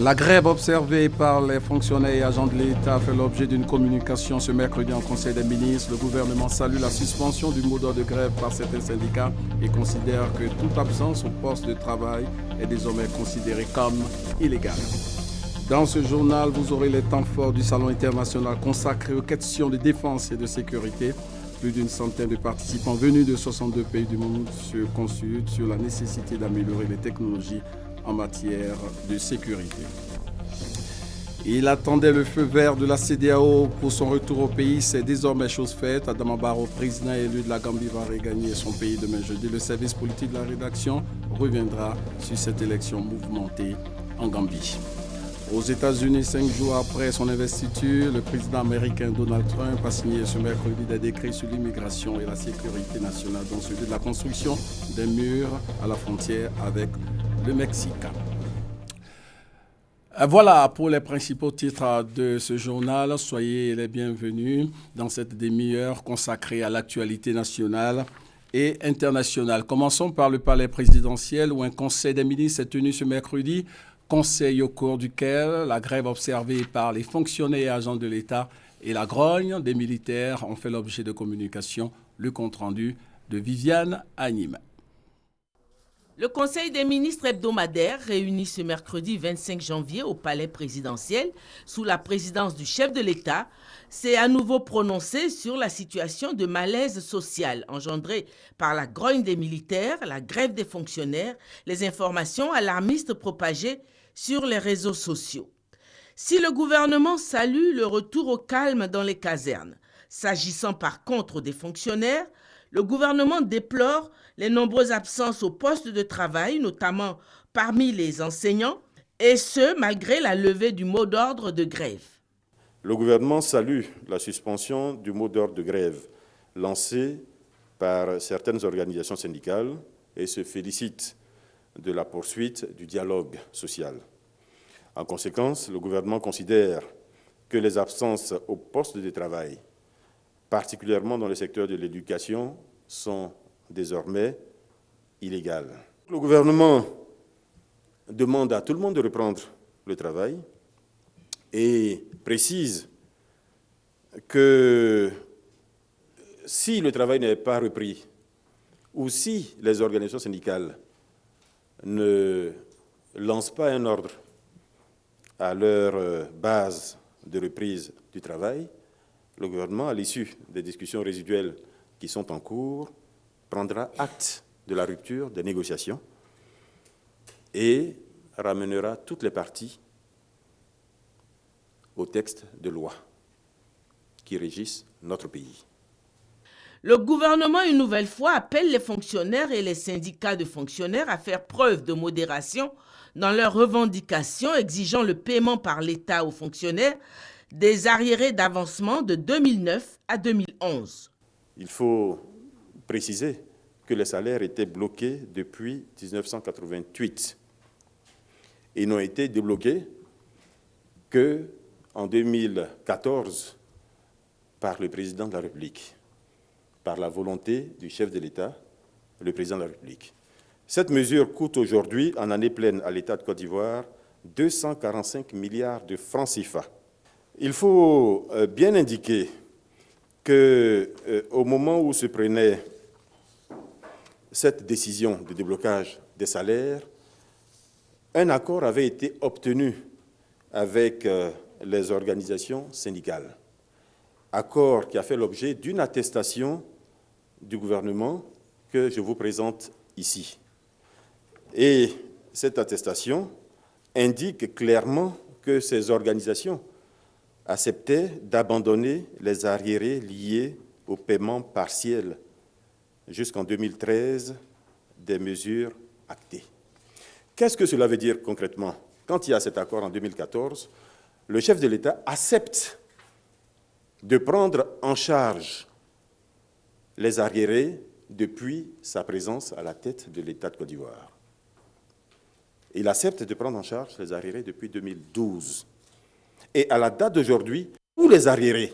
La grève observée par les fonctionnaires et agents de l'État fait l'objet d'une communication ce mercredi en Conseil des ministres. Le gouvernement salue la suspension du mot d'ordre de grève par certains syndicats et considère que toute absence au poste de travail est désormais considérée comme illégale. Dans ce journal, vous aurez les temps forts du Salon international consacré aux questions de défense et de sécurité. Plus d'une centaine de participants venus de 62 pays du monde se consultent sur la nécessité d'améliorer les technologies en matière de sécurité. Il attendait le feu vert de la CEDEAO pour son retour au pays. C'est désormais chose faite. Adama Barrow, président élu de la Gambie, va regagner son pays demain jeudi. Le service politique de la rédaction reviendra sur cette élection mouvementée en Gambie. Aux États-Unis, 5 jours après son investiture, le président américain Donald Trump a signé ce mercredi des décrets sur l'immigration et la sécurité nationale, dont celui de la construction des murs à la frontière avec le Mexique. Voilà pour les principaux titres de ce journal. Soyez les bienvenus dans cette demi-heure consacrée à l'actualité nationale et internationale. Commençons par le palais présidentiel où un conseil des ministres s'est tenu ce mercredi. Conseil au cours duquel la grève observée par les fonctionnaires et agents de l'État et la grogne des militaires ont fait l'objet de communication. Le compte-rendu de Viviane Anime. Le Conseil des ministres hebdomadaire, réuni ce mercredi 25 janvier au palais présidentiel, sous la présidence du chef de l'État, s'est à nouveau prononcé sur la situation de malaise social engendrée par la grogne des militaires, la grève des fonctionnaires, les informations alarmistes propagées sur les réseaux sociaux. Si le gouvernement salue le retour au calme dans les casernes, s'agissant par contre des fonctionnaires, le gouvernement déplore les nombreuses absences au poste de travail, notamment parmi les enseignants, et ce, malgré la levée du mot d'ordre de grève. Le gouvernement salue la suspension du mot d'ordre de grève lancé par certaines organisations syndicales et se félicite de la poursuite du dialogue social. En conséquence, le gouvernement considère que les absences au poste de travail, particulièrement dans le secteur de l'éducation, sont désormais illégales. Le gouvernement demande à tout le monde de reprendre le travail et précise que si le travail n'est pas repris ou si les organisations syndicales ne lancent pas un ordre à leur base de reprise du travail, le gouvernement, à l'issue des discussions résiduelles qui sont en cours, prendra acte de la rupture des négociations et ramènera toutes les parties au texte de loi qui régissent notre pays. Le gouvernement, une nouvelle fois, appelle les fonctionnaires et les syndicats de fonctionnaires à faire preuve de modération dans leurs revendications exigeant le paiement par l'État aux fonctionnaires des arriérés d'avancement de 2009 à 2011. Il faut préciser que les salaires étaient bloqués depuis 1988 et n'ont été débloqués qu'en 2014 par le président de la République, par la volonté du chef de l'État, le président de la République. Cette mesure coûte aujourd'hui, en année pleine à l'État de Côte d'Ivoire, 245 milliards de francs CFA. Il faut bien indiquer qu'au moment où se prenait cette décision de déblocage des salaires, un accord avait été obtenu avec les organisations syndicales. Accord qui a fait l'objet d'une attestation du gouvernement que je vous présente ici. Et cette attestation indique clairement que ces organisations acceptaient d'abandonner les arriérés liés au paiement partiel jusqu'en 2013 des mesures actées. Qu'est-ce que cela veut dire concrètement? Quand il y a cet accord en 2014, le chef de l'État accepte de prendre en charge les arriérés depuis sa présence à la tête de l'État de Côte d'Ivoire. Il accepte de prendre en charge les arriérés depuis 2012. Et à la date d'aujourd'hui, tous les arriérés,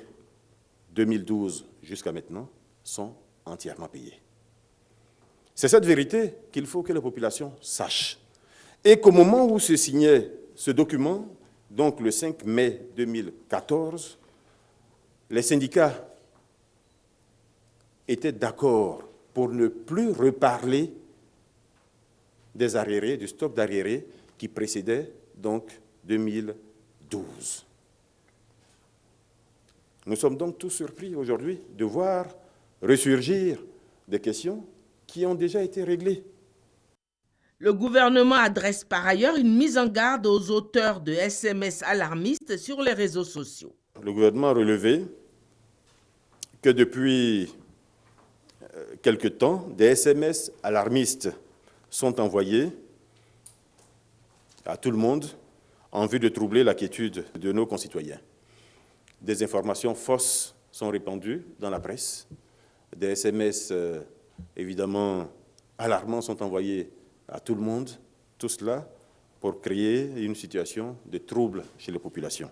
2012 jusqu'à maintenant, sont entièrement payés. C'est cette vérité qu'il faut que la population sache. Et qu'au moment où se signait ce document, donc le 5 mai 2014, les syndicats étaient d'accord pour ne plus reparler des arriérés, du stock d'arriérés qui précédait donc 2012. Nous sommes donc tous surpris aujourd'hui de voir ressurgir des questions qui ont déjà été réglées. Le gouvernement adresse par ailleurs une mise en garde aux auteurs de SMS alarmistes sur les réseaux sociaux. Le gouvernement a relevé que depuis quelque temps, des SMS alarmistes sont envoyés à tout le monde en vue de troubler la quiétude de nos concitoyens. Des informations fausses sont répandues dans la presse. Des SMS, évidemment, alarmants sont envoyés à tout le monde. Tout cela pour créer une situation de trouble chez les populations.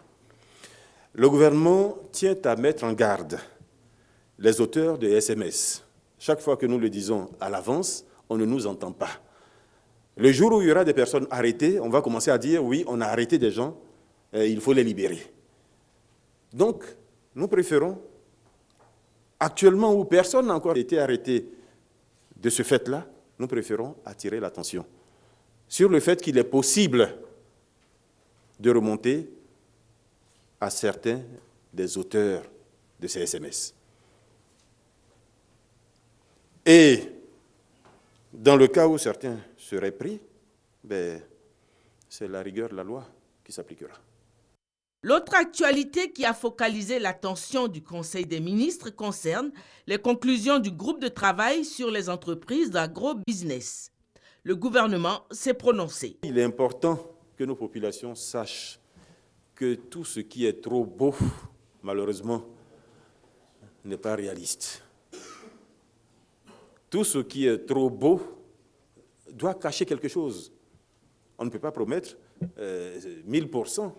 Le gouvernement tient à mettre en garde les auteurs de SMS. Chaque fois que nous le disons à l'avance, on ne nous entend pas. Le jour où il y aura des personnes arrêtées, on va commencer à dire « oui, on a arrêté des gens, il faut les libérer ». Donc, nous préférons, actuellement où personne n'a encore été arrêté de ce fait-là, nous préférons attirer l'attention sur le fait qu'il est possible de remonter à certains des auteurs de ces SMS. Et dans le cas où certains seraient pris, c'est la rigueur de la loi qui s'appliquera. L'autre actualité qui a focalisé l'attention du Conseil des ministres concerne les conclusions du groupe de travail sur les entreprises d'agro-business. Le gouvernement s'est prononcé. Il est important que nos populations sachent que tout ce qui est trop beau, malheureusement, n'est pas réaliste. Tout ce qui est trop beau doit cacher quelque chose. On ne peut pas promettre 1000%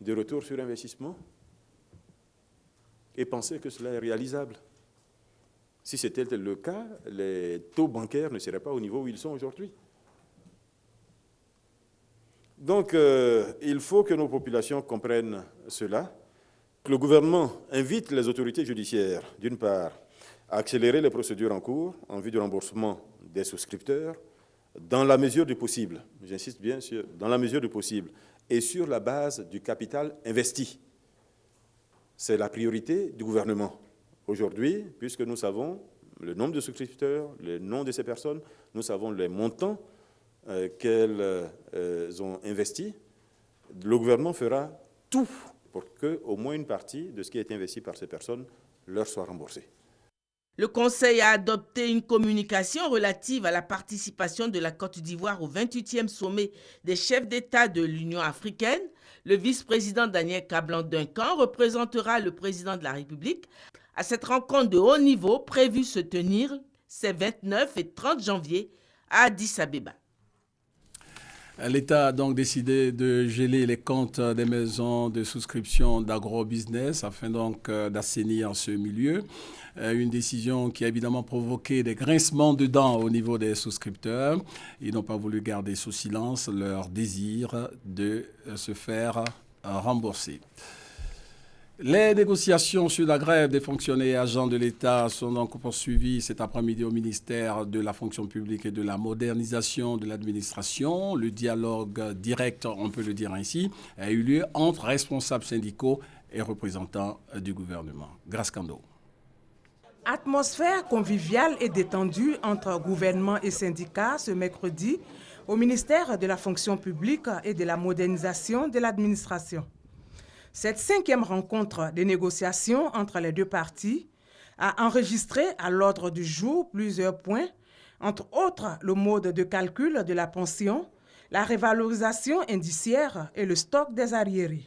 de retour sur investissement et penser que cela est réalisable. Si c'était le cas, les taux bancaires ne seraient pas au niveau où ils sont aujourd'hui. Donc, il faut que nos populations comprennent cela, que le gouvernement invite les autorités judiciaires, d'une part, à accélérer les procédures en cours en vue du remboursement des souscripteurs, dans la mesure du possible, j'insiste bien sur dans la mesure du possible, et sur la base du capital investi. C'est la priorité du gouvernement. Aujourd'hui, puisque nous savons le nombre de souscripteurs, le nom de ces personnes, nous savons les montants qu'elles ont investis, le gouvernement fera tout pour qu'au moins une partie de ce qui a été investi par ces personnes leur soit remboursée. Le Conseil a adopté une communication relative à la participation de la Côte d'Ivoire au 28e sommet des chefs d'État de l'Union africaine. Le vice-président Daniel Kablan-Duncan représentera le président de la République à cette rencontre de haut niveau prévue se tenir ces 29 et 30 janvier à Addis Abeba. L'État a donc décidé de geler les comptes des maisons de souscription d'agro-business afin donc d'assainir ce milieu. Une décision qui a évidemment provoqué des grincements de dents au niveau des souscripteurs. Ils n'ont pas voulu garder sous silence leur désir de se faire rembourser. Les négociations sur la grève des fonctionnaires et agents de l'État sont donc poursuivies cet après-midi au ministère de la fonction publique et de la modernisation de l'administration. Le dialogue direct, on peut le dire ainsi, a eu lieu entre responsables syndicaux et représentants du gouvernement. Grace Kando. Atmosphère conviviale et détendue entre gouvernement et syndicats ce mercredi au ministère de la fonction publique et de la modernisation de l'administration. Cette 5e rencontre de négociations entre les deux parties a enregistré à l'ordre du jour plusieurs points, entre autres le mode de calcul de la pension, la révalorisation indiciaire et le stock des arriérés.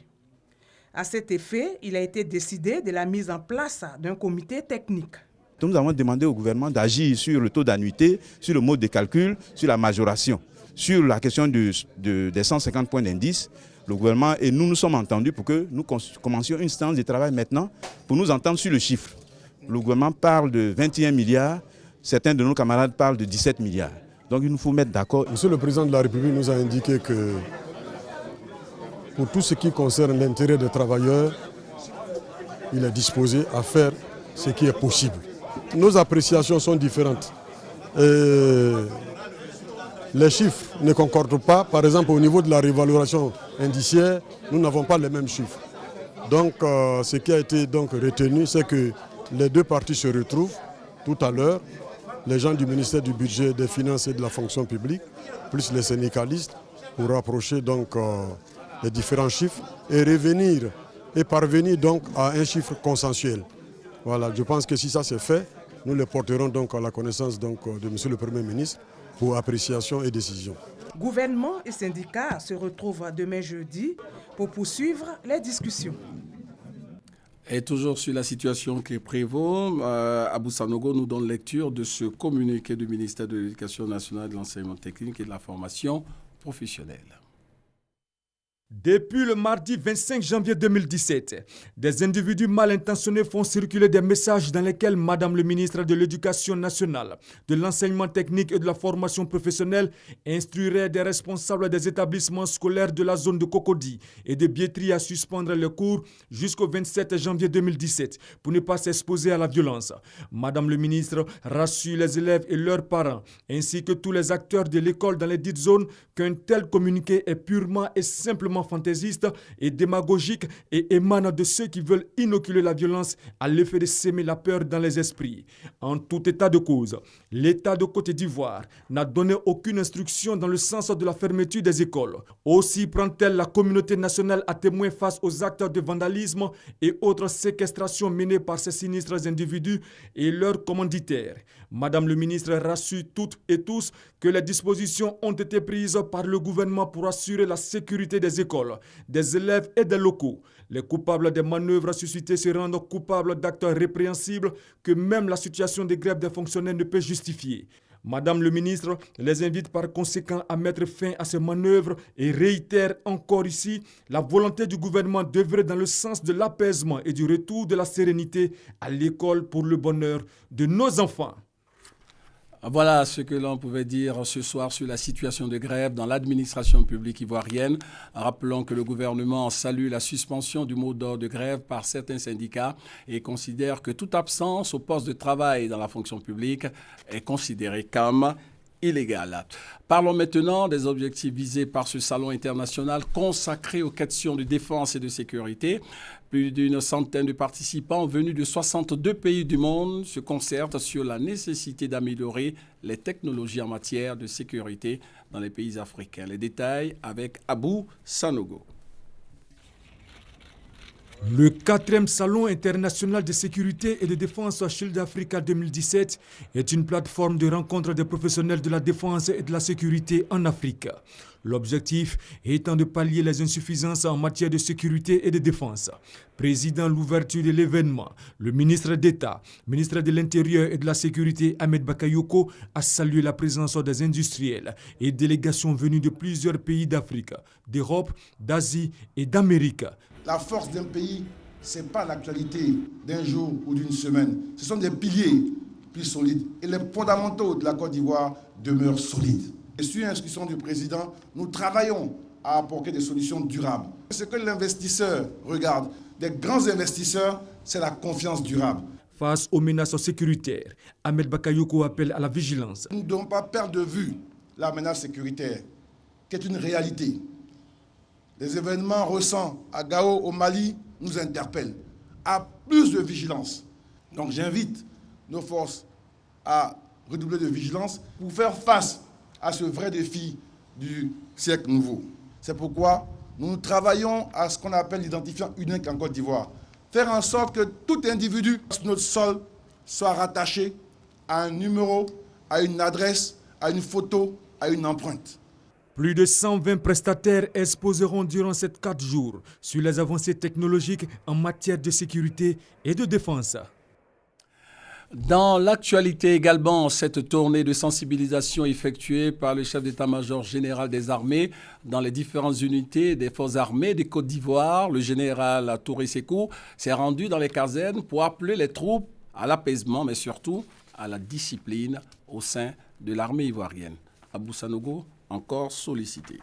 À cet effet, il a été décidé de la mise en place d'un comité technique. Nous avons demandé au gouvernement d'agir sur le taux d'annuité, sur le mode de calcul, sur la majoration, sur la question des 150 points d'indice. Le gouvernement et nous nous sommes entendus pour que nous commencions une séance de travail maintenant pour nous entendre sur le chiffre. Le gouvernement parle de 21 milliards, certains de nos camarades parlent de 17 milliards. Donc il nous faut mettre d'accord. Monsieur le Président de la République nous a indiqué que pour tout ce qui concerne l'intérêt des travailleurs, il est disposé à faire ce qui est possible. Nos appréciations sont différentes. Les chiffres ne concordent pas. Par exemple, au niveau de la réévaluation indiciaire, nous n'avons pas les mêmes chiffres. Donc, ce qui a été donc retenu, c'est que les deux parties se retrouvent tout à l'heure, les gens du ministère du Budget, des Finances et de la Fonction publique, plus les syndicalistes, pour rapprocher donc les différents chiffres et revenir et parvenir donc à un chiffre consensuel. Voilà, je pense que si ça c'est fait, nous le porterons donc à la connaissance donc de Monsieur le Premier ministre pour appréciation et décision. Gouvernement et syndicats se retrouvent demain jeudi pour poursuivre les discussions. Et toujours sur la situation qui prévaut, Abou Sanogo nous donne lecture de ce communiqué du ministère de l'Éducation nationale, de l'enseignement technique et de la formation professionnelle. Depuis le mardi 25 janvier 2017, des individus mal intentionnés font circuler des messages dans lesquels Madame le ministre de l'Éducation nationale, de l'enseignement technique et de la formation professionnelle instruirait des responsables des établissements scolaires de la zone de Cocody et de Biétry à suspendre les cours jusqu'au 27 janvier 2017 pour ne pas s'exposer à la violence. Madame le ministre rassure les élèves et leurs parents, ainsi que tous les acteurs de l'école dans les dites zones, qu'un tel communiqué est purement et simplement fantaisiste et démagogique et émane de ceux qui veulent inoculer la violence à l'effet de s'aimer la peur dans les esprits. En tout état de cause, l'État de Côte d'Ivoire n'a donné aucune instruction dans le sens de la fermeture des écoles. Aussi prend-elle la communauté nationale à témoin face aux actes de vandalisme et autres séquestrations menées par ces sinistres individus et leurs commanditaires. Madame le ministre rassure toutes et tous que les dispositions ont été prises par le gouvernement pour assurer la sécurité des écoles, des élèves et des locaux. Les coupables des manœuvres suscitées se rendent coupables d'actes répréhensibles que même la situation de grève des fonctionnaires ne peut justifier. Madame le ministre les invite par conséquent à mettre fin à ces manœuvres et réitère encore ici la volonté du gouvernement d'œuvrer dans le sens de l'apaisement et du retour de la sérénité à l'école pour le bonheur de nos enfants. Voilà ce que l'on pouvait dire ce soir sur la situation de grève dans l'administration publique ivoirienne. Rappelons que le gouvernement salue la suspension du mot d'ordre de grève par certains syndicats et considère que toute absence au poste de travail dans la fonction publique est considérée comme illégale. Parlons maintenant des objectifs visés par ce salon international consacré aux questions de défense et de sécurité. Plus d'une centaine de participants venus de 62 pays du monde se concertent sur la nécessité d'améliorer les technologies en matière de sécurité dans les pays africains. Les détails avec Abou Sanogo. Le 4e Salon international de sécurité et de défense Shield Africa 2017 est une plateforme de rencontre des professionnels de la défense et de la sécurité en Afrique. L'objectif étant de pallier les insuffisances en matière de sécurité et de défense. Présidant l'ouverture de l'événement, le ministre d'État, ministre de l'Intérieur et de la Sécurité Ahmed Bakayoko a salué la présence des industriels et délégations venues de plusieurs pays d'Afrique, d'Europe, d'Asie et d'Amérique. La force d'un pays, ce n'est pas l'actualité d'un jour ou d'une semaine. Ce sont des piliers plus solides. Et les fondamentaux de la Côte d'Ivoire demeurent solides. Et sur l'instruction du président, nous travaillons à apporter des solutions durables. Ce que l'investisseur regarde, des grands investisseurs, c'est la confiance durable. Face aux menaces sécuritaires, Ahmed Bakayoko appelle à la vigilance. Nous ne devons pas perdre de vue la menace sécuritaire, qui est une réalité. Les événements récents à Gao, au Mali, nous interpellent à plus de vigilance. Donc j'invite nos forces à redoubler de vigilance pour faire face à ce vrai défi du siècle nouveau. C'est pourquoi nous travaillons à ce qu'on appelle l'identifiant unique en Côte d'Ivoire. Faire en sorte que tout individu sur notre sol soit rattaché à un numéro, à une adresse, à une photo, à une empreinte. Plus de 120 prestataires exposeront durant ces 4 jours sur les avancées technologiques en matière de sécurité et de défense. Dans l'actualité également, cette tournée de sensibilisation effectuée par le chef d'état-major général des armées dans les différentes unités des forces armées de Côte d'Ivoire, le général Touré Sekou, s'est rendu dans les casernes pour appeler les troupes à l'apaisement, mais surtout à la discipline au sein de l'armée ivoirienne. Abou Sanogo, encore sollicité.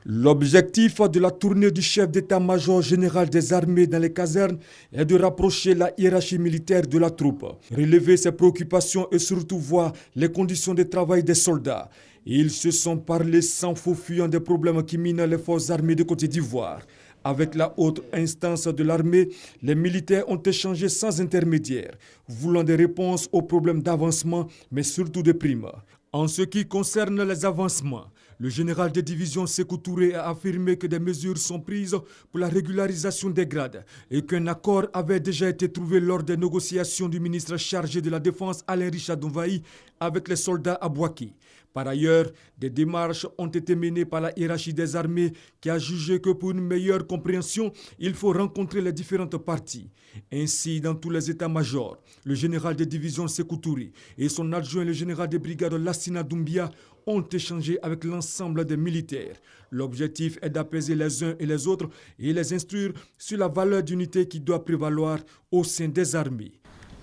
L'objectif de la tournée du chef d'état-major général des armées dans les casernes est de rapprocher la hiérarchie militaire de la troupe, relever ses préoccupations et surtout voir les conditions de travail des soldats. Ils se sont parlé sans faux fuyant des problèmes qui minent les forces armées de Côte d'Ivoire. Avec la haute instance de l'armée, les militaires ont échangé sans intermédiaire, voulant des réponses aux problèmes d'avancement, mais surtout de primes. En ce qui concerne les avancements, le général de division Sékou Touré a affirmé que des mesures sont prises pour la régularisation des grades et qu'un accord avait déjà été trouvé lors des négociations du ministre chargé de la Défense Alain Richard Donvaï avec les soldats à Bouaké. Par ailleurs, des démarches ont été menées par la hiérarchie des armées qui a jugé que pour une meilleure compréhension, il faut rencontrer les différentes parties. Ainsi, dans tous les états-majors, le général de division Sékou Touré et son adjoint le général de brigade Lassina Doumbia ont échangé avec l'ensemble des militaires. L'objectif est d'apaiser les uns et les autres et les instruire sur la valeur d'unité qui doit prévaloir au sein des armées.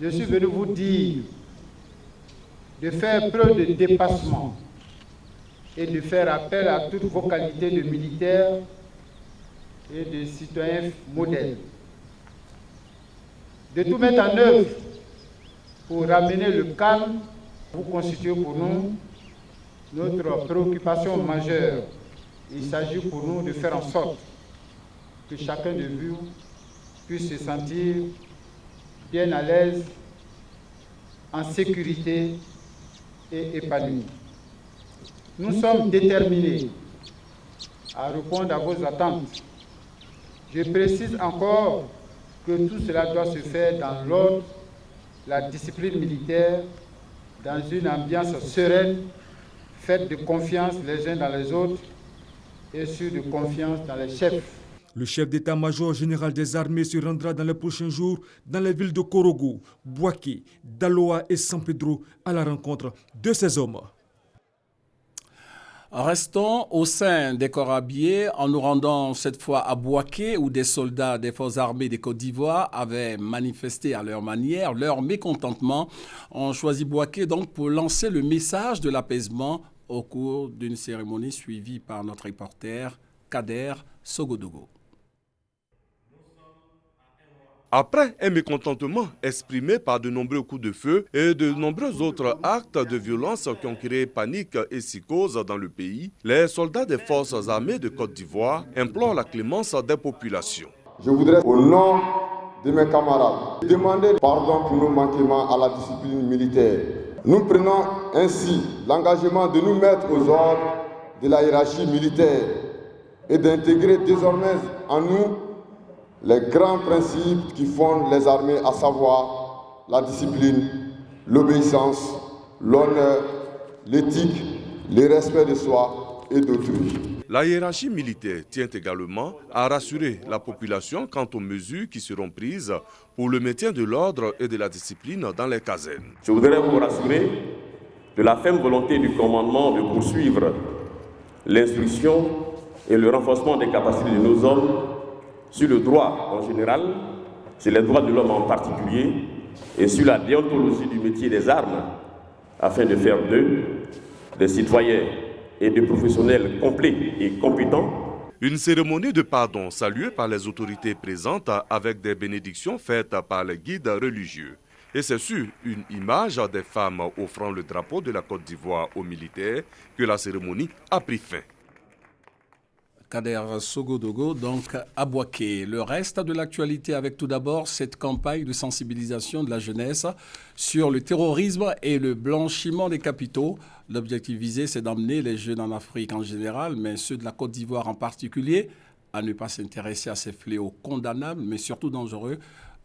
Je suis venu vous dire de faire preuve de dépassement et de faire appel à toutes vos qualités de militaires et de citoyens modèles. De tout mettre en œuvre pour ramener le calme. Vous constituez pour nous notre préoccupation majeure. Il s'agit pour nous de faire en sorte que chacun de vous puisse se sentir bien à l'aise, en sécurité et épanoui. Nous sommes déterminés à répondre à vos attentes. Je précise encore que tout cela doit se faire dans l'ordre, la discipline militaire, dans une ambiance sereine, faite de confiance les uns dans les autres et sûre de confiance dans les chefs. Le chef d'état-major général des armées se rendra dans les prochains jours dans les villes de Korogo, Bouaké, Daloa et San Pedro à la rencontre de ces hommes. Restons au sein des corps habillés en nous rendant cette fois à Bouaké où des soldats des forces armées de Côte d'Ivoire avaient manifesté à leur manière leur mécontentement. On choisit Bouaké donc pour lancer le message de l'apaisement au cours d'une cérémonie suivie par notre reporter Kader Sogodogo. Après un mécontentement exprimé par de nombreux coups de feu et de nombreux autres actes de violence qui ont créé panique et psychose dans le pays, les soldats des forces armées de Côte d'Ivoire implorent la clémence des populations. Je voudrais, au nom de mes camarades, demander pardon pour nos manquements à la discipline militaire. Nous prenons ainsi l'engagement de nous mettre aux ordres de la hiérarchie militaire et d'intégrer désormais en nous les grands principes qui fondent les armées, à savoir la discipline, l'obéissance, l'honneur, l'éthique, le respect de soi et d'autrui. La hiérarchie militaire tient également à rassurer la population quant aux mesures qui seront prises pour le maintien de l'ordre et de la discipline dans les casernes. Je voudrais vous rassurer de la ferme volonté du commandement de poursuivre l'instruction et le renforcement des capacités de nos hommes sur le droit en général, sur les droits de l'homme en particulier, et sur la déontologie du métier des armes, afin de faire d'eux des citoyens et des professionnels complets et compétents. Une cérémonie de pardon saluée par les autorités présentes avec des bénédictions faites par les guides religieux. Et c'est sur une image des femmes offrant le drapeau de la Côte d'Ivoire aux militaires que la cérémonie a pris fin. Kader Sogodogo, donc à Bouaké. Le reste de l'actualité avec tout d'abord cette campagne de sensibilisation de la jeunesse sur le terrorisme et le blanchiment des capitaux. L'objectif visé, c'est d'emmener les jeunes en Afrique en général, mais ceux de la Côte d'Ivoire en particulier, à ne pas s'intéresser à ces fléaux condamnables, mais surtout dangereux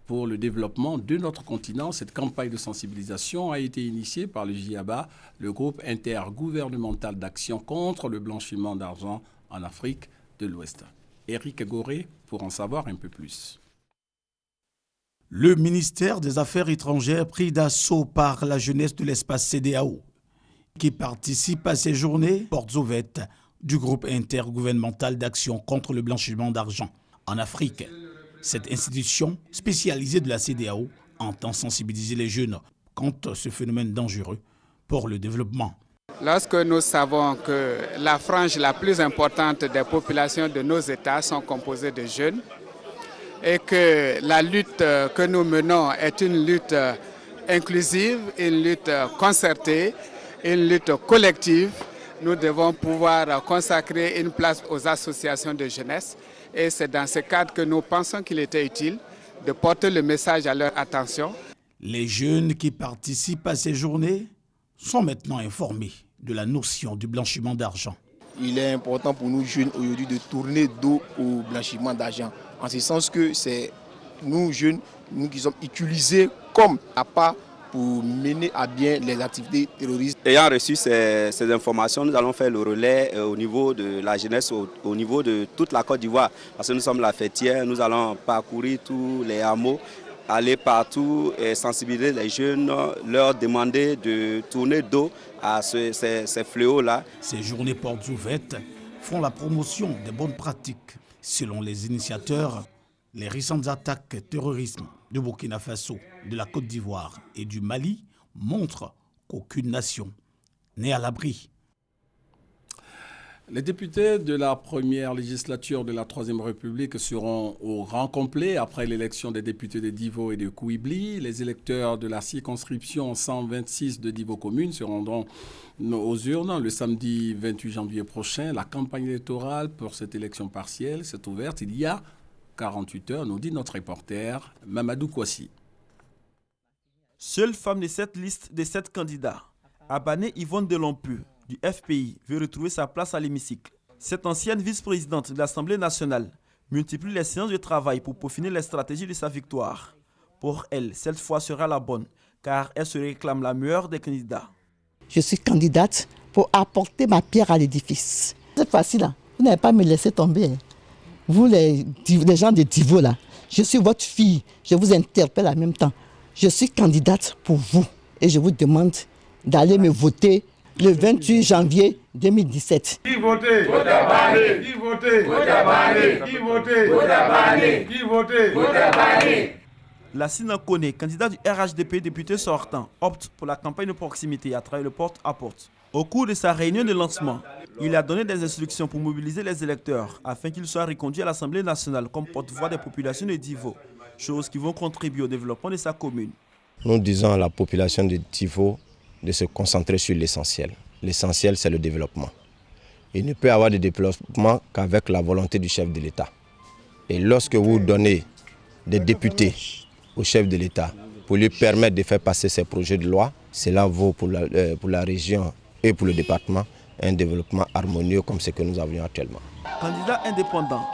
pour le développement de notre continent. Cette campagne de sensibilisation a été initiée par le GIABA, le groupe intergouvernemental d'action contre le blanchiment d'argent en Afrique de l'Ouest. Éric Goré pour en savoir un peu plus. Le ministère des Affaires étrangères pris d'assaut par la jeunesse de l'espace CEDEAO qui participe à ces journées portes ouvertes du groupe intergouvernemental d'action contre le blanchiment d'argent en Afrique. Cette institution spécialisée de la CEDEAO entend sensibiliser les jeunes contre ce phénomène dangereux pour le développement. Lorsque nous savons que la frange la plus importante des populations de nos États sont composées de jeunes et que la lutte que nous menons est une lutte inclusive, une lutte concertée, une lutte collective, nous devons pouvoir consacrer une place aux associations de jeunesse. Et c'est dans ce cadre que nous pensons qu'il était utile de porter le message à leur attention. Les jeunes qui participent à ces journées sont maintenant informés de la notion du blanchiment d'argent. Il est important pour nous jeunes aujourd'hui de tourner dos au blanchiment d'argent. En ce sens que c'est nous jeunes, nous qui sommes utilisés comme appât pour mener à bien les activités terroristes. Ayant reçu ces informations, nous allons faire le relais au niveau de la jeunesse, au niveau de toute la Côte d'Ivoire. Parce que nous sommes la fêtière, nous allons parcourir tous les hameaux, aller partout et sensibiliser les jeunes, leur demander de tourner dos à ces fléaux-là. Ces journées portes ouvertes font la promotion des bonnes pratiques. Selon les initiateurs, les récentes attaques terroristes de Burkina Faso, de la Côte d'Ivoire et du Mali montrent qu'aucune nation n'est à l'abri. Les députés de la première législature de la Troisième République seront au rang complet après l'élection des députés de Divo et de Kouibli. Les électeurs de la circonscription 126 de Divo commune se rendront aux urnes le samedi 28 janvier prochain. La campagne électorale pour cette élection partielle s'est ouverte il y a 48 heures, nous dit notre reporter Mamadou Kouassi. Seule femme de cette liste de 7 candidats, Abane Yvonne Delompu du FPI veut retrouver sa place à l'hémicycle. Cette ancienne vice-présidente de l'Assemblée nationale multiplie les séances de travail pour peaufiner les stratégies de sa victoire. Pour elle, cette fois sera la bonne, car elle se réclame la meilleure des candidats. Je suis candidate pour apporter ma pierre à l'édifice. C'est facile, là. Vous n'avez pas à me laisser tomber. Vous, les gens de Divo, là, je suis votre fille. Je vous interpelle en même temps. Je suis candidate pour vous et je vous demande d'aller me voter le 28 janvier 2017. Qui votait? Vote Abane. Qui votait? Vote Abane. Qui votait? Vote Abane. Qui votait? Vote Abane. La Sinakone, candidat du RHDP député sortant, opte pour la campagne de proximité à travers le porte-à-porte. Au cours de sa réunion de lancement, il a donné des instructions pour mobiliser les électeurs afin qu'ils soient reconduits à l'Assemblée nationale comme porte-voix des populations de Divo, choses qui vont contribuer au développement de sa commune. Nous disons à la population de Divo de se concentrer sur l'essentiel. L'essentiel, c'est le développement. Il ne peut y avoir de développement qu'avec la volonté du chef de l'État. Et lorsque vous donnez des députés au chef de l'État pour lui permettre de faire passer ses projets de loi, cela vaut pour la région et pour le département un développement harmonieux comme ce que nous avions actuellement. Candidat indépendant,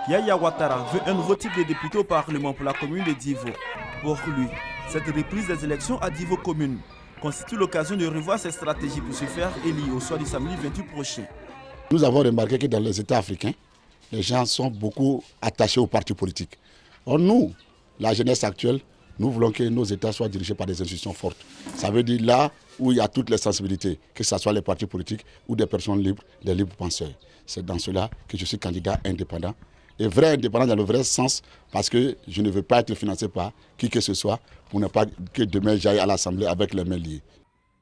Yaya Ouattara veut un nouveau type de député au Parlement pour la commune de Divo. Pour lui, cette reprise des élections à Divo commune constitue l'occasion de revoir ses stratégies pour se faire élire au soir du samedi 28 prochain. Nous avons remarqué que dans les États africains, les gens sont beaucoup attachés aux partis politiques. Or nous, la jeunesse actuelle, nous voulons que nos États soient dirigés par des institutions fortes. Ça veut dire là où il y a toutes les sensibilités, que ce soit les partis politiques ou des personnes libres, des libres penseurs. C'est dans cela que je suis candidat indépendant. Et vrai indépendant dans le vrai sens, parce que je ne veux pas être financé par qui que ce soit pour ne pas que demain j'aille à l'Assemblée avec les mains liées.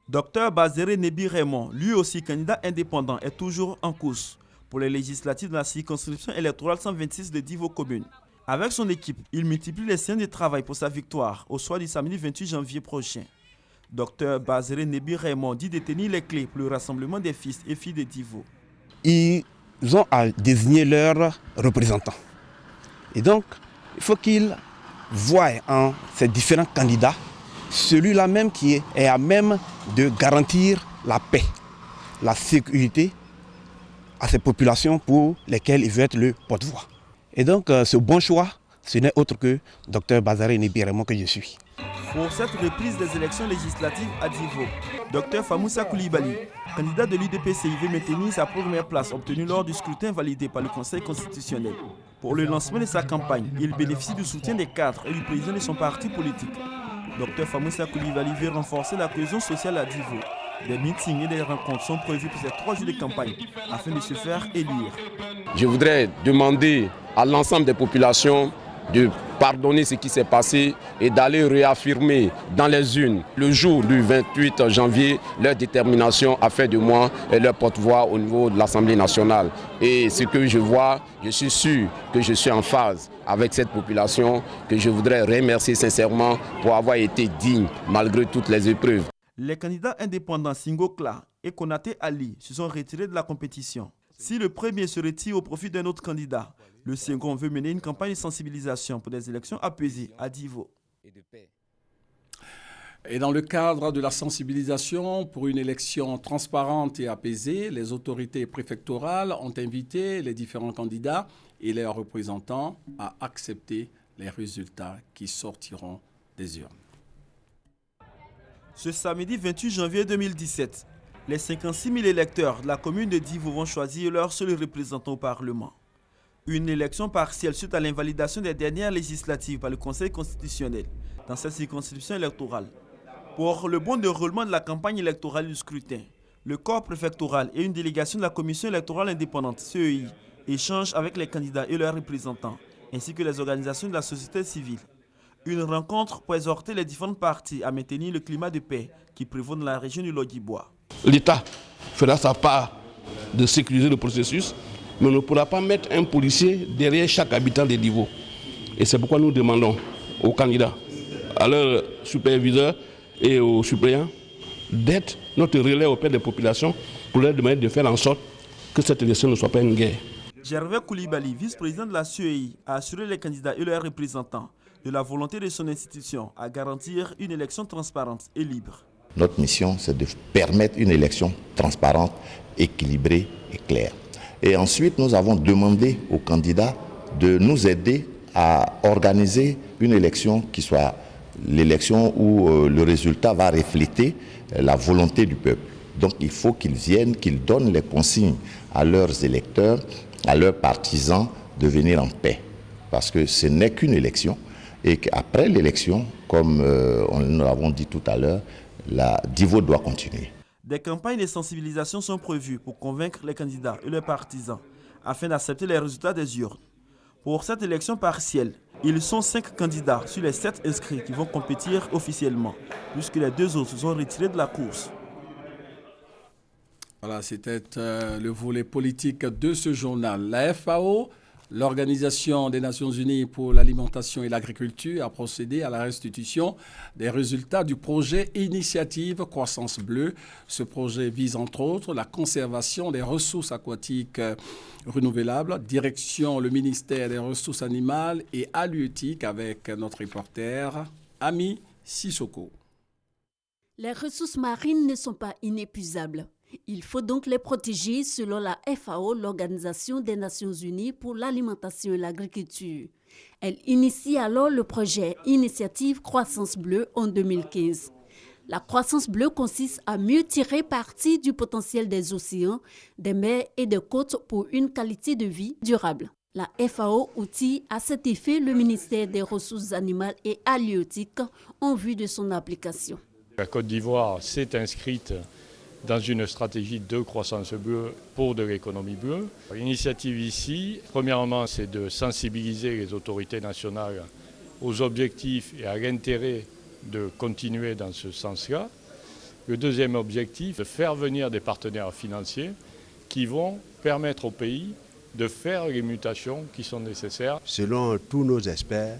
Dr Bazere Nebi Raymond, lui aussi candidat indépendant, est toujours en course pour les législatives de la circonscription électorale 126 de Divo commune. Avec son équipe, il multiplie les séances de travail pour sa victoire au soir du samedi 28 janvier prochain. Dr Bazere Nebi Raymond dit détenir les clés pour le rassemblement des fils et filles de Divo. Ils ont à désigner leurs représentants. Et donc, il faut qu'ils voient en ces différents candidats celui-là même qui est à même de garantir la paix, la sécurité à ces populations pour lesquelles il veut être le porte-voix. Et donc, ce bon choix, ce n'est autre que Dr Bazare Nebi Raymond que je suis. Pour cette reprise des élections législatives à Divo, Dr Famoussa Koulibaly, candidat de l'UDPCI, veut maintenir sa première place obtenue lors du scrutin validé par le Conseil constitutionnel. Pour le lancement de sa campagne, il bénéficie du soutien des cadres et du président de son parti politique. Dr Famoussa Koulibaly veut renforcer la cohésion sociale à Divo. Des meetings et des rencontres sont prévus pour ces 3 jours de campagne afin de se faire élire. Je voudrais demander à l'ensemble des populations de pardonner ce qui s'est passé et d'aller réaffirmer dans les urnes le jour du 28 janvier leur détermination à faire de moi leur porte-voix au niveau de l'Assemblée nationale. Et ce que je vois, je suis sûr que je suis en phase avec cette population que je voudrais remercier sincèrement pour avoir été digne malgré toutes les épreuves. Les candidats indépendants Singo Kla et Konaté Ali se sont retirés de la compétition. Si le premier se retire au profit d'un autre candidat, le second veut mener une campagne de sensibilisation pour des élections apaisées à Divo. Et dans le cadre de la sensibilisation pour une élection transparente et apaisée, les autorités préfectorales ont invité les différents candidats et leurs représentants à accepter les résultats qui sortiront des urnes. Ce samedi 28 janvier 2017, les 56 000 électeurs de la commune de Divo vont choisir leur seul représentant au Parlement. Une élection partielle suite à l'invalidation des dernières législatives par le Conseil constitutionnel dans cette circonscription électorale. Pour le bon déroulement de la campagne électorale du scrutin, le corps préfectoral et une délégation de la Commission électorale indépendante, CEI, échangent avec les candidats et leurs représentants, ainsi que les organisations de la société civile. Une rencontre pour exhorter les différentes parties à maintenir le climat de paix qui prévaut dans la région du Lodjibois. L'État fera sa part de sécuriser le processus, mais on ne pourra pas mettre un policier derrière chaque habitant des niveaux. Et c'est pourquoi nous demandons aux candidats, à leurs superviseurs et aux suppléants d'être notre relais auprès des populations pour leur demander de faire en sorte que cette élection ne soit pas une guerre. Gervais Koulibaly, vice-président de la CEI, a assuré les candidats et leurs représentants de la volonté de son institution à garantir une élection transparente et libre. Notre mission, c'est de permettre une élection transparente, équilibrée et claire. Et ensuite, nous avons demandé aux candidats de nous aider à organiser une élection qui soit l'élection où le résultat va refléter la volonté du peuple. Donc il faut qu'ils viennent, qu'ils donnent les consignes à leurs électeurs, à leurs partisans de venir en paix. Parce que ce n'est qu'une élection et qu'après l'élection, comme nous l'avons dit tout à l'heure, la Divo doit continuer. Des campagnes de sensibilisation sont prévues pour convaincre les candidats et leurs partisans afin d'accepter les résultats des urnes. Pour cette élection partielle, ils sont 5 candidats sur les 7 inscrits qui vont compétir officiellement, puisque les 2 autres se sont retirés de la course. Voilà, c'était le volet politique de ce journal. La FAO, l'Organisation des Nations Unies pour l'alimentation et l'agriculture, a procédé à la restitution des résultats du projet Initiative Croissance Bleue. Ce projet vise entre autres la conservation des ressources aquatiques renouvelables. Direction le ministère des Ressources animales et halieutiques avec notre reporter Ami Sissoko. Les ressources marines ne sont pas inépuisables. Il faut donc les protéger selon la FAO, l'Organisation des Nations Unies pour l'alimentation et l'agriculture. Elle initie alors le projet Initiative Croissance Bleue en 2015. La croissance bleue consiste à mieux tirer parti du potentiel des océans, des mers et des côtes pour une qualité de vie durable. La FAO outille à cet effet le ministère des Ressources animales et halieutiques en vue de son application. La Côte d'Ivoire s'est inscrite dans une stratégie de croissance bleue pour de l'économie bleue. L'initiative ici, premièrement, c'est de sensibiliser les autorités nationales aux objectifs et à l'intérêt de continuer dans ce sens-là. Le deuxième objectif, de faire venir des partenaires financiers qui vont permettre au pays de faire les mutations qui sont nécessaires. Selon tous nos experts,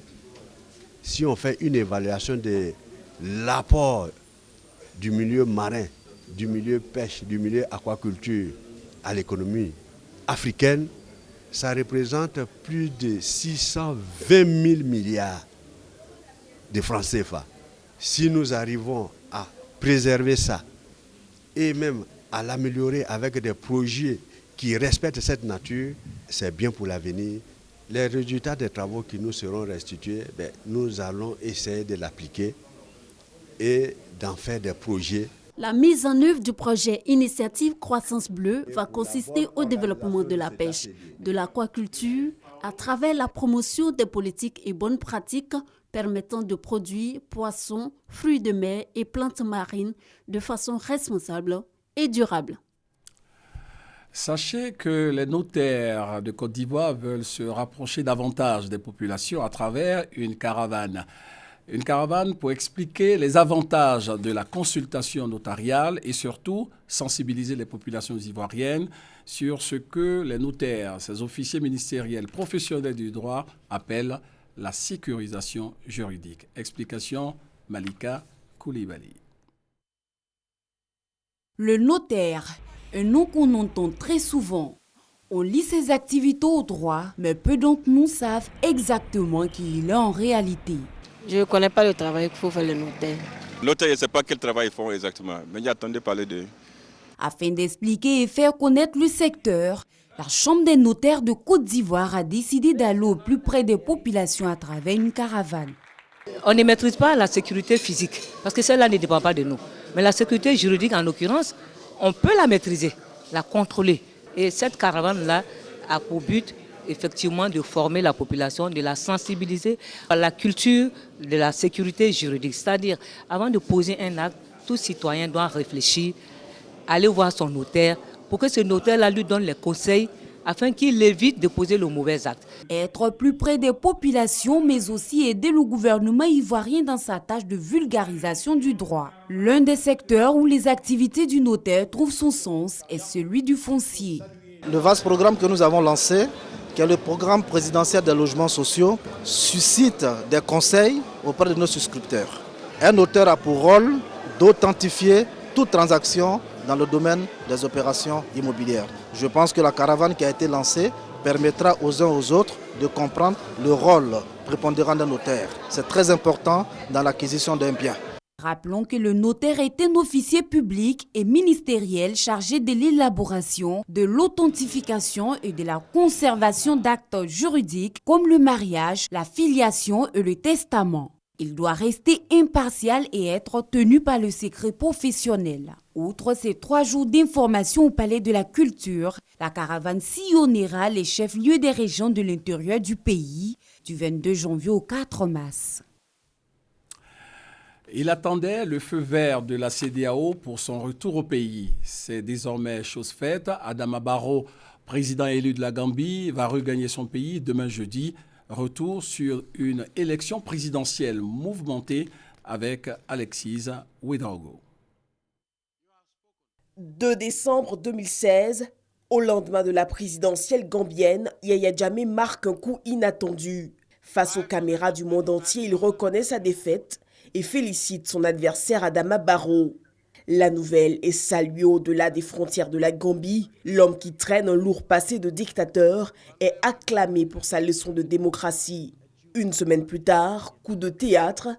si on fait une évaluation de l'apport du milieu marin, du milieu pêche, du milieu aquaculture à l'économie africaine, ça représente plus de 620 000 milliards de francs CFA. Si nous arrivons à préserver ça et même à l'améliorer avec des projets qui respectent cette nature, c'est bien pour l'avenir. Les résultats des travaux qui nous seront restitués, nous allons essayer de l'appliquer et d'en faire des projets. La mise en œuvre du projet Initiative Croissance Bleue va consister au développement de la pêche, de l'aquaculture, à travers la promotion des politiques et bonnes pratiques permettant de produire poissons, fruits de mer et plantes marines de façon responsable et durable. Sachez que les notaires de Côte d'Ivoire veulent se rapprocher davantage des populations à travers une caravane. Une caravane pour expliquer les avantages de la consultation notariale et surtout sensibiliser les populations ivoiriennes sur ce que les notaires, ces officiers ministériels professionnels du droit, appellent la sécurisation juridique. Explication Malika Koulibaly. Le notaire, un nom qu'on entend très souvent. On lit ses activités au droit, mais peu d'entre nous savent exactement qui il est en réalité. Je ne connais pas le travail qu'il faut faire les notaires. Notaires, je ne sais pas quel travail ils font exactement, mais j'attendais parler d'eux. Afin d'expliquer et faire connaître le secteur, la Chambre des notaires de Côte d'Ivoire a décidé d'aller au plus près des populations à travers une caravane. On ne maîtrise pas la sécurité physique, parce que celle-là ne dépend pas de nous. Mais la sécurité juridique, en l'occurrence, on peut la maîtriser, la contrôler. Et cette caravane-là a pour but, effectivement, de former la population, de la sensibiliser à la culture de la sécurité juridique. C'est-à-dire, avant de poser un acte, tout citoyen doit réfléchir, aller voir son notaire, pour que ce notaire-là lui donne les conseils afin qu'il évite de poser le mauvais acte. Être plus près des populations, mais aussi aider le gouvernement ivoirien dans sa tâche de vulgarisation du droit. L'un des secteurs où les activités du notaire trouvent son sens est celui du foncier. Le vaste programme que nous avons lancé, qui est le programme présidentiel des logements sociaux, suscite des conseils auprès de nos souscripteurs. Un notaire a pour rôle d'authentifier toute transaction dans le domaine des opérations immobilières. Je pense que la caravane qui a été lancée permettra aux uns aux autres de comprendre le rôle prépondérant d'un notaire. C'est très important dans l'acquisition d'un bien. Rappelons que le notaire est un officier public et ministériel chargé de l'élaboration, de l'authentification et de la conservation d'actes juridiques comme le mariage, la filiation et le testament. Il doit rester impartial et être tenu par le secret professionnel. Outre ces 3 jours d'information au Palais de la Culture, la caravane sillonnera les chefs-lieux des régions de l'intérieur du pays du 22 janvier au 4 mars. Il attendait le feu vert de la CEDEAO pour son retour au pays. C'est désormais chose faite. Adama Barrow, président élu de la Gambie, va regagner son pays demain jeudi. Retour sur une élection présidentielle mouvementée avec Alexis Ouedraogo. 2 décembre 2016, au lendemain de la présidentielle gambienne, Yaya Jammeh marque un coup inattendu. Face aux caméras du monde entier, il reconnaît sa défaite et félicite son adversaire Adama Barrow. La nouvelle est saluée au-delà des frontières de la Gambie. L'homme qui traîne un lourd passé de dictateur est acclamé pour sa leçon de démocratie. Une semaine plus tard, coup de théâtre,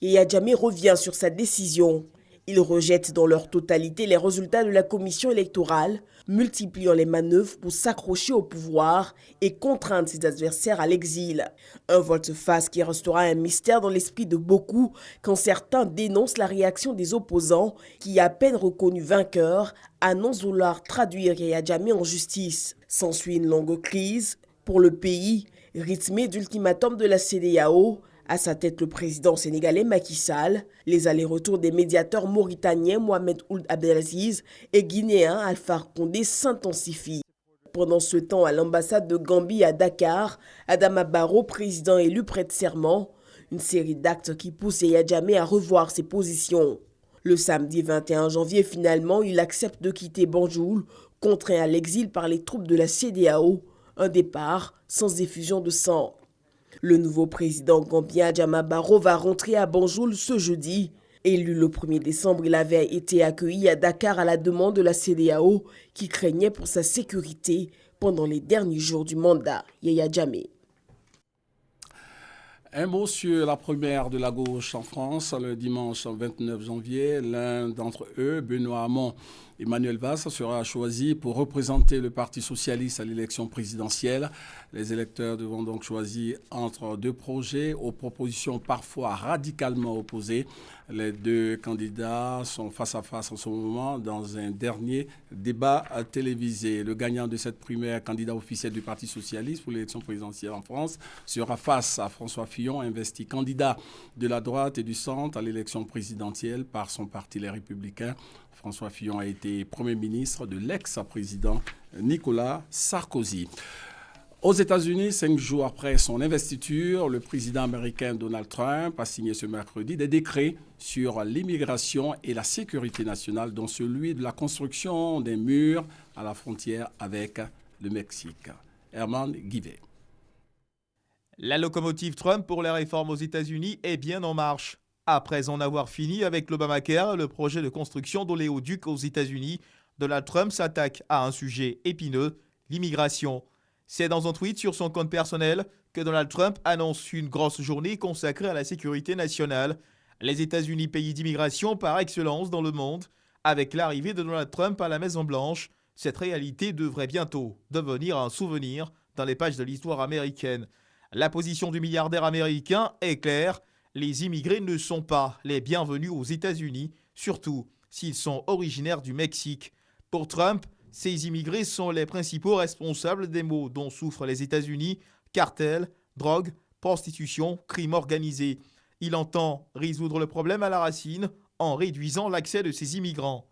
Yaya Jammeh revient sur sa décision. Il rejette dans leur totalité les résultats de la commission électorale, multipliant les manœuvres pour s'accrocher au pouvoir et contraindre ses adversaires à l'exil. Un volte-face qui restera un mystère dans l'esprit de beaucoup quand certains dénoncent la réaction des opposants qui, à peine reconnus vainqueurs, annoncent vouloir traduire Yaya Jammeh en justice. S'ensuit une longue crise pour le pays, rythmée d'ultimatums de la CEDEAO. À sa tête, le président sénégalais Macky Sall, les allers-retours des médiateurs mauritaniens Mohamed Ould Abdelaziz et guinéen Alpha Condé s'intensifient. Pendant ce temps, à l'ambassade de Gambie à Dakar, Adama Barrow, président élu, prête serment. Une série d'actes qui poussent Yaya Jammeh à revoir ses positions. Le samedi 21 janvier, finalement, il accepte de quitter Banjul, contraint à l'exil par les troupes de la CEDEAO. Un départ sans effusion de sang. Le nouveau président gambien Adama Barrow va rentrer à Banjul ce jeudi. Élu le 1er décembre, il avait été accueilli à Dakar à la demande de la CEDEAO qui craignait pour sa sécurité pendant les derniers jours du mandat. Yaya Jammeh. Un mot sur la première de la gauche en France, le dimanche 29 janvier. L'un d'entre eux, Benoît Hamon, Emmanuel Valls, sera choisi pour représenter le Parti socialiste à l'élection présidentielle. Les électeurs devront donc choisir entre 2 projets aux propositions parfois radicalement opposées. Les 2 candidats sont face à face en ce moment dans un dernier débat télévisé. Le gagnant de cette primaire, candidat officiel du Parti socialiste pour l'élection présidentielle en France, sera face à François Fillon Fillon, investi candidat de la droite et du centre à l'élection présidentielle par son parti Les Républicains. François Fillon a été Premier ministre de l'ex-président Nicolas Sarkozy. Aux États-Unis, 5 jours après son investiture, le président américain Donald Trump a signé ce mercredi des décrets sur l'immigration et la sécurité nationale, dont celui de la construction des murs à la frontière avec le Mexique. Herman Guivet. La locomotive Trump pour les réformes aux États-Unis est bien en marche. Après en avoir fini avec l'Obamacare, le projet de construction d'oléoducs aux États-Unis, Donald Trump s'attaque à un sujet épineux, l'immigration. C'est dans un tweet sur son compte personnel que Donald Trump annonce une grosse journée consacrée à la sécurité nationale. Les États-Unis, pays d'immigration par excellence dans le monde, avec l'arrivée de Donald Trump à la Maison-Blanche, cette réalité devrait bientôt devenir un souvenir dans les pages de l'histoire américaine. La position du milliardaire américain est claire. Les immigrés ne sont pas les bienvenus aux États-Unis, surtout s'ils sont originaires du Mexique. Pour Trump, ces immigrés sont les principaux responsables des maux dont souffrent les États-Unis, cartels, drogue, prostitution, crime organisé. Il entend résoudre le problème à la racine en réduisant l'accès de ces immigrants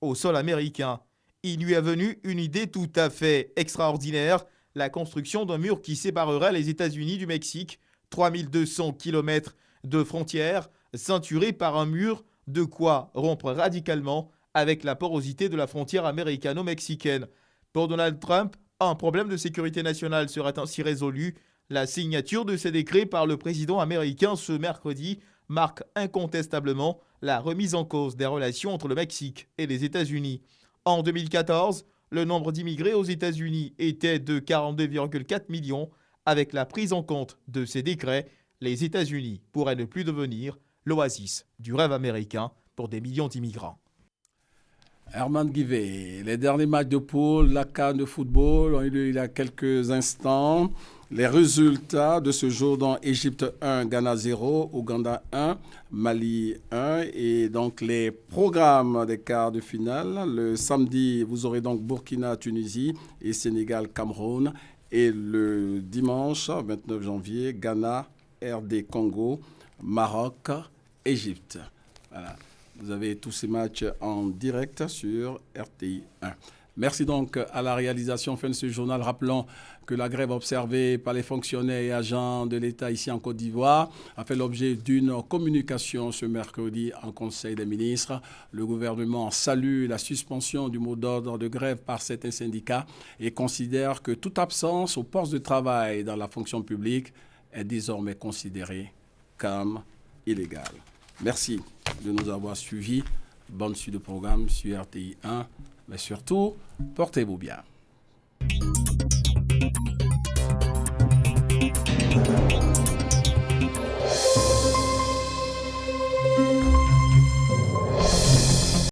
au sol américain. Il lui est venu une idée tout à fait extraordinaire, la construction d'un mur qui séparerait les États-Unis du Mexique, 3200 km de frontières, ceinturés par un mur, de quoi rompre radicalement avec la porosité de la frontière américano-mexicaine. Pour Donald Trump, un problème de sécurité nationale serait ainsi résolu. La signature de ces décrets par le président américain ce mercredi marque incontestablement la remise en cause des relations entre le Mexique et les États-Unis. En 2014, le nombre d'immigrés aux États-Unis était de 42,4 millions. Avec la prise en compte de ces décrets, les États-Unis pourraient ne plus devenir l'oasis du rêve américain pour des millions d'immigrants. Herman Guivet, les derniers matchs de poule, la CAN de football ont eu lieu il y a quelques instants. Les résultats de ce jour dans Égypte 1, Ghana 0, Ouganda 1, Mali 1 et donc les programmes des quarts de finale. Le samedi, vous aurez donc Burkina, Tunisie et Sénégal, Cameroun. Et le dimanche 29 janvier, Ghana, RD Congo, Maroc, Égypte. Voilà. Vous avez tous ces matchs en direct sur RTI 1. Merci donc à la réalisation. Fin de ce journal. Rappelons que la grève observée par les fonctionnaires et agents de l'État ici en Côte d'Ivoire a fait l'objet d'une communication ce mercredi en Conseil des ministres. Le gouvernement salue la suspension du mot d'ordre de grève par certains syndicats et considère que toute absence au poste de travail dans la fonction publique est désormais considérée comme illégale. Merci de nous avoir suivis. Bonne suite de programme sur RTI 1. Mais surtout, portez-vous bien.